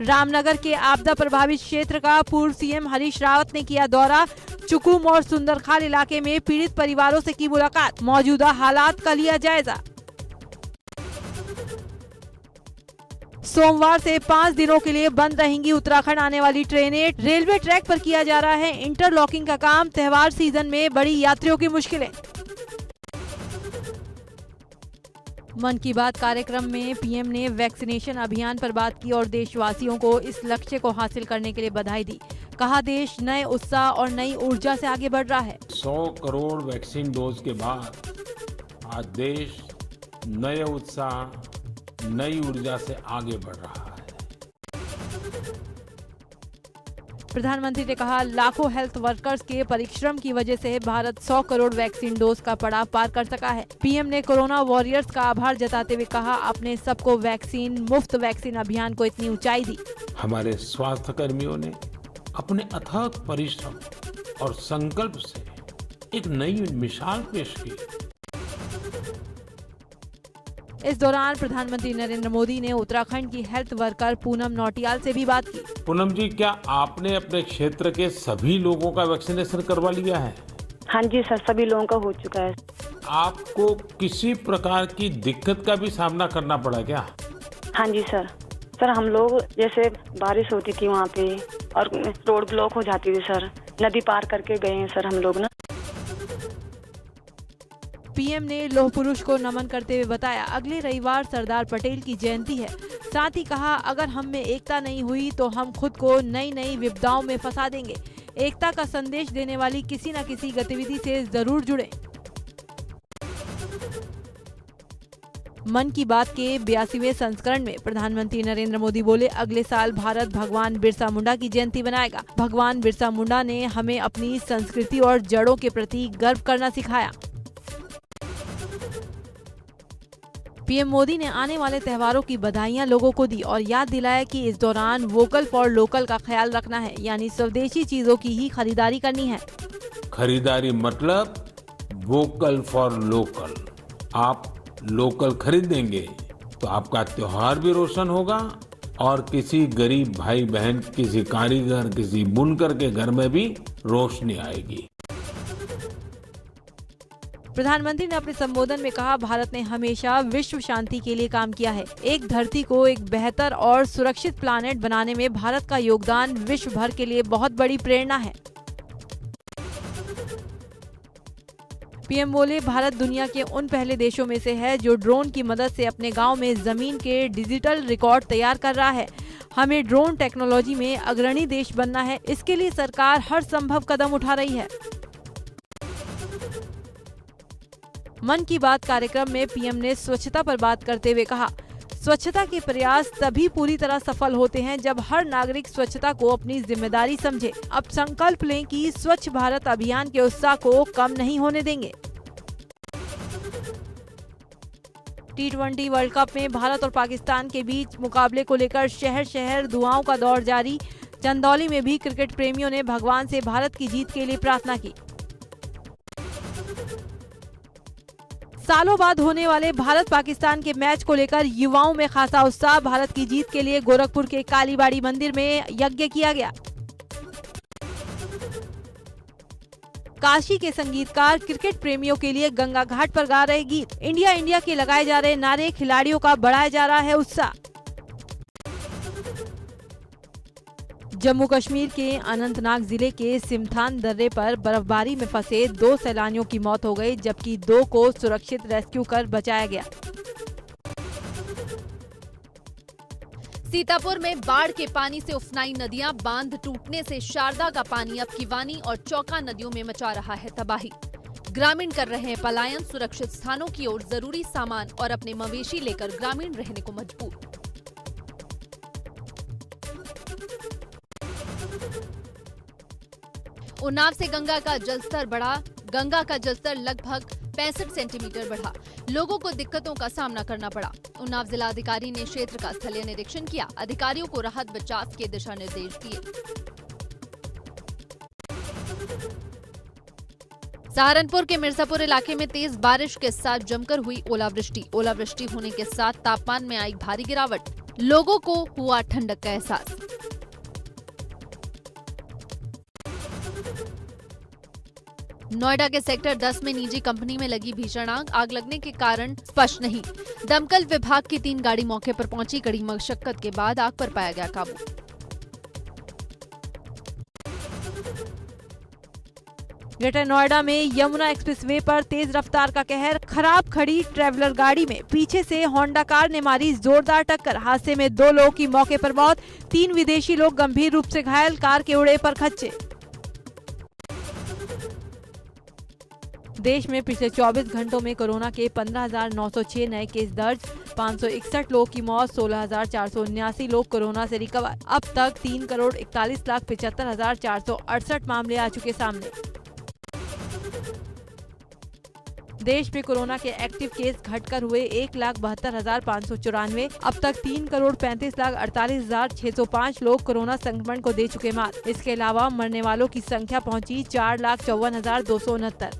रामनगर के आपदा प्रभावित क्षेत्र का पूर्व सीएम हरीश रावत ने किया दौरा। चुकुम और सुंदरखाल इलाके में पीड़ित परिवारों से की मुलाकात। मौजूदा हालात का लिया जायजा। सोमवार से 5 दिनों के लिए बंद रहेंगी उत्तराखंड आने वाली ट्रेनें। रेलवे ट्रैक पर किया जा रहा है इंटरलॉकिंग का काम। त्योहार सीजन में बड़ी यात्रियों की मुश्किलें। मन की बात कार्यक्रम में पीएम ने वैक्सीनेशन अभियान पर बात की और देशवासियों को इस लक्ष्य को हासिल करने के लिए बधाई दी। कहा, देश नए उत्साह और नई ऊर्जा से आगे बढ़ रहा है। 100 करोड़ वैक्सीन डोज के बाद आज देश नए उत्साह, नई ऊर्जा से आगे बढ़ रहा है। प्रधानमंत्री ने कहा, लाखों हेल्थ वर्कर्स के परिश्रम की वजह से भारत 100 करोड़ वैक्सीन डोज का पड़ाव पार कर सका है। पीएम ने कोरोना वॉरियर्स का आभार जताते हुए कहा, आपने सबको मुफ्त वैक्सीन अभियान को इतनी ऊंचाई दी। हमारे स्वास्थ्य कर्मियों ने अपने अथक परिश्रम और संकल्प से एक नई मिसाल पेश की। इस दौरान प्रधानमंत्री नरेंद्र मोदी ने उत्तराखंड की हेल्थ वर्कर पूनम नौटियाल से भी बात की। पूनम जी, क्या आपने अपने क्षेत्र के सभी लोगों का वैक्सीनेशन करवा लिया है? हाँ जी सर, सभी लोगों का हो चुका है। आपको किसी प्रकार की दिक्कत का भी सामना करना पड़ा क्या? हाँ जी सर। सर हम लोग जैसे बारिश होती थी वहाँ पे और रोड ब्लॉक हो जाती थी सर, नदी पार करके गए हैं सर हम लोग ना। पीएम ने लौह पुरुष को नमन करते हुए बताया, अगले रविवार सरदार पटेल की जयंती है। साथ ही कहा, अगर हम में एकता नहीं हुई तो हम खुद को नई नई विपदाओं में फंसा देंगे। एकता का संदेश देने वाली किसी न किसी गतिविधि से जरूर जुड़ें। मन की बात के 82वें संस्करण में प्रधानमंत्री नरेंद्र मोदी बोले, अगले साल भारत भगवान बिरसा मुंडा की जयंती मनाएगा। भगवान बिरसा मुंडा ने हमें अपनी संस्कृति और जड़ों के प्रति गर्व करना सिखाया। पीएम मोदी ने आने वाले त्योहारों की बधाइयां लोगों को दी और याद दिलाया कि इस दौरान वोकल फॉर लोकल का ख्याल रखना है, यानी स्वदेशी चीजों की ही खरीदारी करनी है। खरीदारी मतलब वोकल फॉर लोकल। आप लोकल खरीदेंगे तो आपका त्योहार भी रोशन होगा और किसी गरीब भाई बहन, किसी कारीगर, किसी बुनकर के घर में भी रोशनी आएगी। प्रधानमंत्री ने अपने संबोधन में कहा, भारत ने हमेशा विश्व शांति के लिए काम किया है। एक धरती को एक बेहतर और सुरक्षित प्लानेट बनाने में भारत का योगदान विश्व भर के लिए बहुत बड़ी प्रेरणा है। पीएम बोले, भारत दुनिया के उन पहले देशों में से है जो ड्रोन की मदद से अपने गांव में जमीन के डिजिटल रिकॉर्ड तैयार कर रहा है। हमें ड्रोन टेक्नोलॉजी में अग्रणी देश बनना है। इसके लिए सरकार हर संभव कदम उठा रही है। मन की बात कार्यक्रम में पीएम ने स्वच्छता पर बात करते हुए कहा, स्वच्छता के प्रयास तभी पूरी तरह सफल होते हैं जब हर नागरिक स्वच्छता को अपनी जिम्मेदारी समझे। अब संकल्प लें कि स्वच्छ भारत अभियान के उत्साह को कम नहीं होने देंगे। T20 वर्ल्ड कप में भारत और पाकिस्तान के बीच मुकाबले को लेकर शहर शहर दुआओं का दौर जारी। चंदौली में भी क्रिकेट प्रेमियों ने भगवान से भारत की जीत के लिए प्रार्थना की। सालों बाद होने वाले भारत पाकिस्तान के मैच को लेकर युवाओं में खासा उत्साह। भारत की जीत के लिए गोरखपुर के कालीबाड़ी मंदिर में यज्ञ किया गया। काशी के संगीतकार क्रिकेट प्रेमियों के लिए गंगा घाट पर गा रहे गीत। इंडिया इंडिया के लगाए जा रहे नारे, खिलाड़ियों का बढ़ाया जा रहा है उत्साह। जम्मू कश्मीर के अनंतनाग जिले के सिमथान दर्रे पर बर्फबारी में फंसे 2 सैलानियों की मौत हो गई, जबकि 2 को सुरक्षित रेस्क्यू कर बचाया गया। सीतापुर में बाढ़ के पानी से उफनाई नदियां, बांध टूटने से शारदा का पानी अब किवानी और चौका नदियों में मचा रहा है तबाही। ग्रामीण कर रहे हैं पलायन, सुरक्षित स्थानों की ओर जरूरी सामान और अपने मवेशी लेकर ग्रामीण रहने को मजबूर। उन्नाव से गंगा का जलस्तर बढ़ा। गंगा का जलस्तर लगभग 65 सेंटीमीटर बढ़ा। लोगों को दिक्कतों का सामना करना पड़ा। उन्नाव जिलाधिकारी ने क्षेत्र का स्थलीय निरीक्षण किया। अधिकारियों को राहत बचाव के दिशा निर्देश दिए। सहारनपुर के मिर्जापुर इलाके में तेज बारिश के साथ जमकर हुई ओलावृष्टि। ओलावृष्टि होने के साथ तापमान में आई भारी गिरावट, लोगों को हुआ ठंडक का एहसास। नोएडा के सेक्टर 10 में निजी कंपनी में लगी भीषण आग लगने के कारण स्पष्ट नहीं। दमकल विभाग की 3 गाड़ी मौके पर पहुंची। कड़ी मशक्कत के बाद आग पर पाया गया काबू। ग्रेटर नोएडा में यमुना एक्सप्रेसवे पर तेज रफ्तार का कहर। खराब खड़ी ट्रैवलर गाड़ी में पीछे से होंडा कार ने मारी जोरदार टक्कर। हादसे में 2 लोगों की मौके पर मौत, 3 विदेशी लोग गंभीर रूप से घायल। कार के उड़े पर खच्चे। देश में पिछले 24 घंटों में कोरोना के 15,906 नए केस दर्ज, 561 लोगों की मौत, 16,479 लोग कोरोना से रिकवर। अब तक 3,41,75,468 मामले आ चुके सामने। देश में कोरोना के एक्टिव केस घटकर हुए 1,72,594। अब तक 3,35,48,605 लोग कोरोना संक्रमण को दे चुके मात। इसके अलावा मरने वालों की संख्या पहुंची 4,54,269।